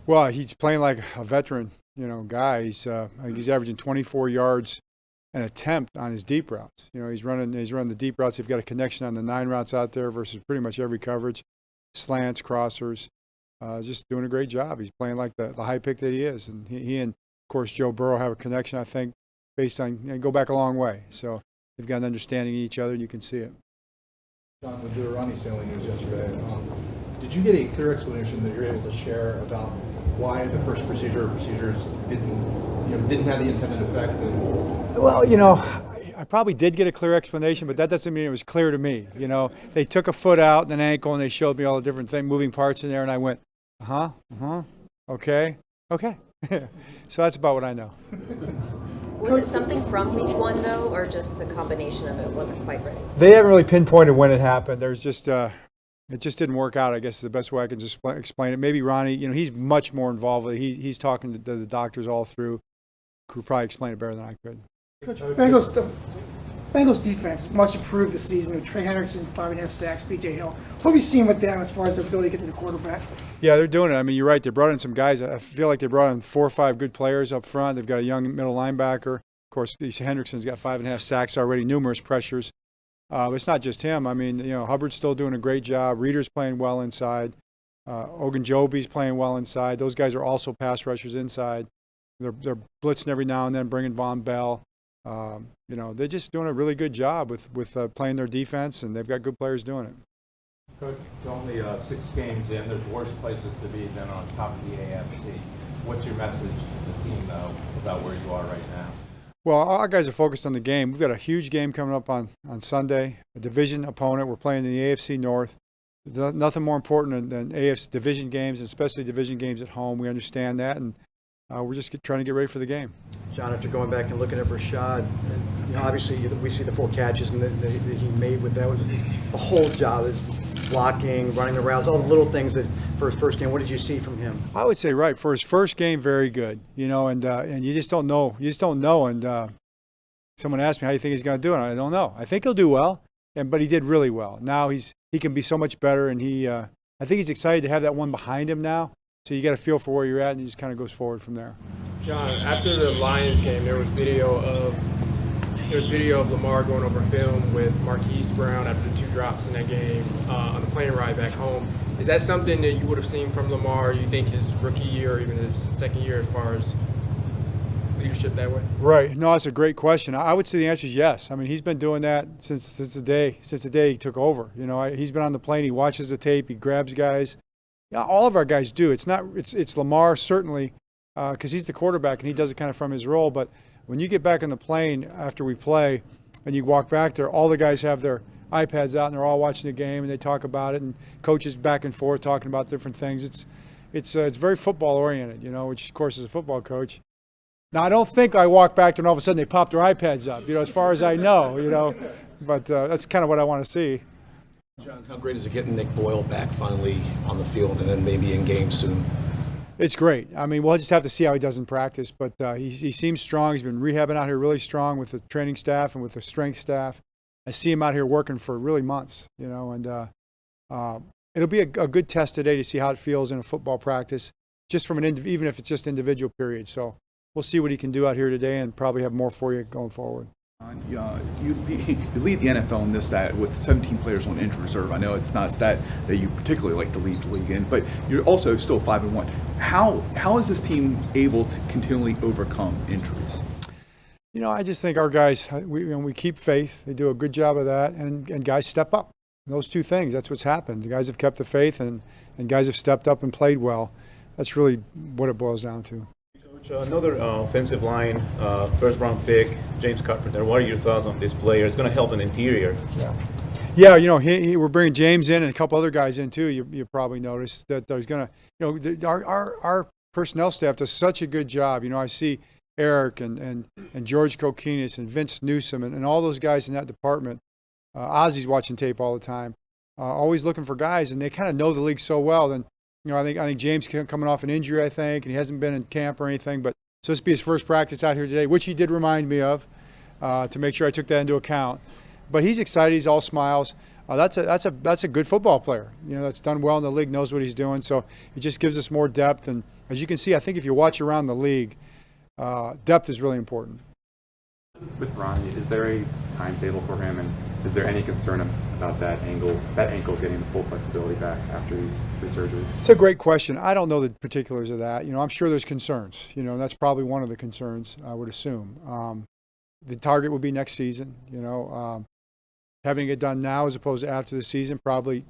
Well, he's playing like a veteran, guy. I think he's averaging 24 yards an attempt on his deep routes. He's running the deep routes. They've got a connection on the 9 routes out there versus pretty much every coverage, slants, crossers. Just doing a great job. He's playing like the high pick that he is, and he and of course Joe Burrow have a connection. I think based on go back a long way. So they've got an understanding of each other, and you can see it. John, with the Ronnie Stanley news yesterday, did you get a clear explanation that you're able to share about why the first procedure or procedures didn't have the intended effect? Well, I probably did get a clear explanation, but that doesn't mean it was clear to me. They took a foot out and an ankle, and they showed me all the different moving parts in there, and I went, okay. So that's about what I know. Was it something from week 1 though, or just the combination of it wasn't quite right? They haven't really pinpointed when it happened. There's just it just didn't work out, I guess is the best way I can just explain it. Maybe Ronnie, he's much more involved with it. He's talking to the doctors all through. Could probably explain it better than I could. Coach, Bengals defense much improved this season with Trey Hendrickson, 5.5 sacks, B.J. Hill. What have you seen with them as far as their ability to get to the quarterback? Yeah, they're doing it. I mean, you're right. They brought in some guys. I feel like they brought in 4 or 5 good players up front. They've got a young middle linebacker. Of course, Hendrickson's got 5.5 sacks already, numerous pressures. But it's not just him. I mean, Hubbard's still doing a great job. Reader's playing well inside. Ogunjobi's playing well inside. Those guys are also pass rushers inside. They're blitzing every now and then, bringing Von Bell. They're just doing a really good job with playing their defense, and they've got good players doing it. Coach, it's only 6 games in. There's worse places to be than on top of the AFC. What's your message to the team, though, about where you are right now? Well, our guys are focused on the game. We've got a huge game coming up on Sunday, a division opponent. We're playing in the AFC North. Nothing more important than AFC division games, especially division games at home. We understand that, and we're just trying to get ready for the game. John, after going back and looking at Ricard, obviously we see the 4 catches that he made with that. The whole job, blocking, running the routes, all the little things that for his first game. What did you see from him? I would say right for his first game, very good. And you just don't know. And someone asked me how you think he's going to do it. I don't know. I think he'll do well, but he did really well. Now he can be so much better, and I think he's excited to have that one behind him now. So you got a feel for where you're at, and he just kind of goes forward from there. John, after the Lions game, there was video of Lamar going over film with Marquise Brown after the 2 drops in that game on the plane ride back home. Is that something that you would have seen from Lamar, you think, his rookie year or even his second year as far as leadership that way? Right. No, that's a great question. I would say the answer is yes. I mean, he's been doing that since the day he took over. He's been on the plane. He watches the tape. He grabs guys. Yeah, all of our guys do. It's Lamar certainly because he's the quarterback and he does it kind of from his role. But when you get back on the plane after we play and you walk back there, all the guys have their iPads out and they're all watching the game and they talk about it, and coaches back and forth talking about different things. It's very football oriented, which of course is a football coach. Now I don't think I walk back there and all of a sudden they pop their iPads up, as far as I know, but that's kind of what I want to see. John, how great is it getting Nick Boyle back finally on the field and then maybe in game soon? It's great. I mean, we'll just have to see how he does in practice, but he seems strong. He's been rehabbing out here really strong with the training staff and with the strength staff. I see him out here working for really months, and it'll be a good test today to see how it feels in a football practice, just from even if it's just individual period. So we'll see what he can do out here today and probably have more for you going forward. You lead the NFL in this stat with 17 players on injured reserve. I know it's not a stat that you particularly like to lead the league in, but you're also still 5-1. How is this team able to continually overcome injuries? I just think our guys, we keep faith. They do a good job of that, and guys step up. And those 2 things, that's what's happened. The guys have kept the faith, and guys have stepped up and played well. That's really what it boils down to. Another offensive line, first-round pick, James Carpenter. What are your thoughts on this player? It's going to help an interior. Yeah, we're bringing James in and a couple other guys in too. You probably noticed that there's going to, our personnel staff does such a good job. I see Eric and George Kokinis and Vince Newsom and all those guys in that department. Ozzy's watching tape all the time, always looking for guys, and they kind of know the league so well. And I think James coming off an injury, and he hasn't been in camp or anything, but so this will be his first practice out here today, which he did remind me of to make sure I took that into account. But he's excited. He's all smiles. That's a good football player. That's done well in the league, knows what he's doing. So it just gives us more depth, and as you can see, I think if you watch around the league, depth is really important. With Ronnie, is there a timetable for him, and is there any concern about that ankle getting full flexibility back after these surgeries? It's a great question. I don't know the particulars of that. I'm sure there's concerns. That's probably one of the concerns, I would assume. The target would be next season. Having it done now as opposed to after the season probably,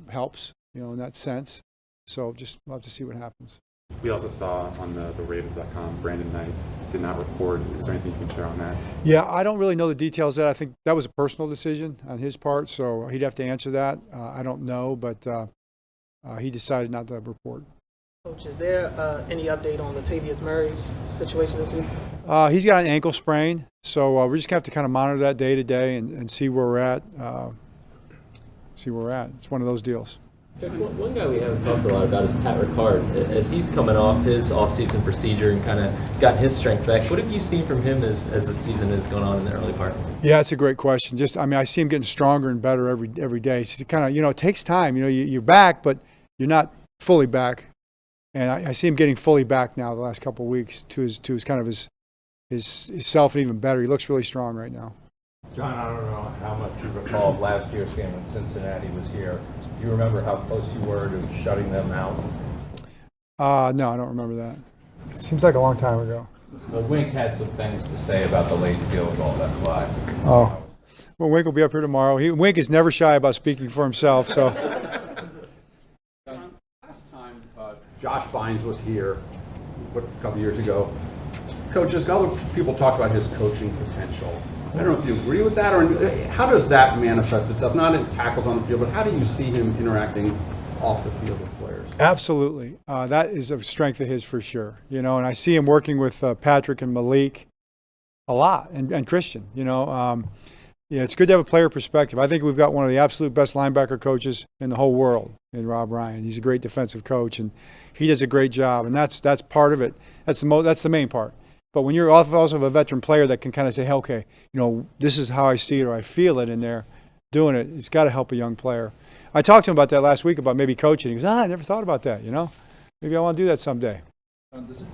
helps, in that sense. So just we'll have to see what happens. We also saw on the Ravens.com, Brandon Knight did not report. Is there anything you can share on that? Yeah, I don't really know the details of that. I think that was a personal decision on his part, so he'd have to answer that. I don't know, but he decided not to report. Coach, is there any update on Latavius Murray's situation this week? He's got an ankle sprain, so we're just going to have to kind of monitor that day to day and see where we're at. It's one of those deals. One guy we haven't talked a lot about is Pat Ricard. As he's coming off his off-season procedure and kind of gotten his strength back, what have you seen from him as the season has gone on in the early part? Yeah, it's a great question. I see him getting stronger and better every day. It's kind of, it takes time. You're back, but you're not fully back. And I see him getting fully back now the last couple of weeks to his kind of his self, and even better. He looks really strong right now. John, I don't know how much you recall of last year's game when Cincinnati was here. Do you remember how close you were to shutting them out? No, I don't remember that. It seems like a long time ago. Well, Wink had some things to say about the late field goal, that's why. Oh. Well, Wink will be up here tomorrow. Wink is never shy about speaking for himself, so. Last time Josh Bynes was here, a couple years ago, coaches, other people talked about his coaching potential. I don't know if you agree with that, or how does that manifest itself? Not in tackles on the field, but how do you see him interacting off the field with players? Absolutely. That is a strength of his for sure. And I see him working with Patrick and Malik a lot, and Christian. It's good to have a player perspective. I think we've got one of the absolute best linebacker coaches in the whole world in Rob Ryan. He's a great defensive coach, and he does a great job, and that's part of it. That's the main part. But when you're also a veteran player that can kind of say, hey, okay, this is how I see it or I feel it in there, doing it, it's got to help a young player. I talked to him about that last week about maybe coaching. He goes, I never thought about that, Maybe I want to do that someday.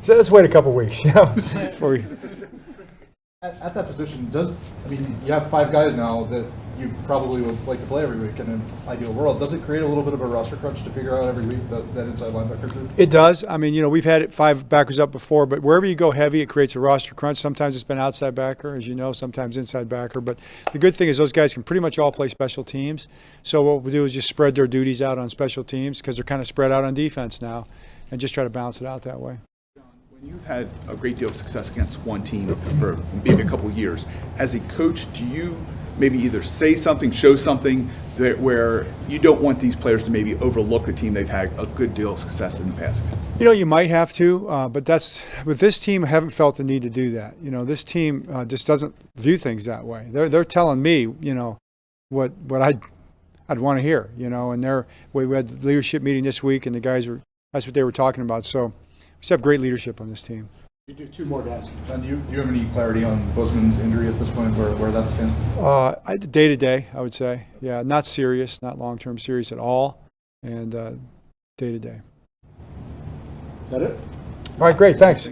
So let's wait a couple weeks, before we... At that position, you have 5 guys now that you probably would like to play every week in an ideal world. Does it create a little bit of a roster crunch to figure out every week that inside linebacker group? It does. We've had 5 backers up before, but wherever you go heavy, it creates a roster crunch. Sometimes it's been outside backer, as you know, sometimes inside backer. But the good thing is those guys can pretty much all play special teams. So what we'll do is just spread their duties out on special teams because they're kind of spread out on defense now and just try to balance it out that way. You've had a great deal of success against one team for maybe a couple of years. As a coach, do you maybe either say something, show something where you don't want these players to maybe overlook a team they've had a good deal of success in the past against? You might have to, but with this team, I haven't felt the need to do that. This team just doesn't view things that way. They're telling me, what I'd want to hear, and we had the leadership meeting this week, and the guys that's what they were talking about. So. We just have great leadership on this team. You do 2 more guys. And do you have any clarity on Bozeman's injury at this point, where that stands? Day to day, I would say. Yeah, not serious, not long-term serious at all, and day to day. Is that it? All right, great, thanks.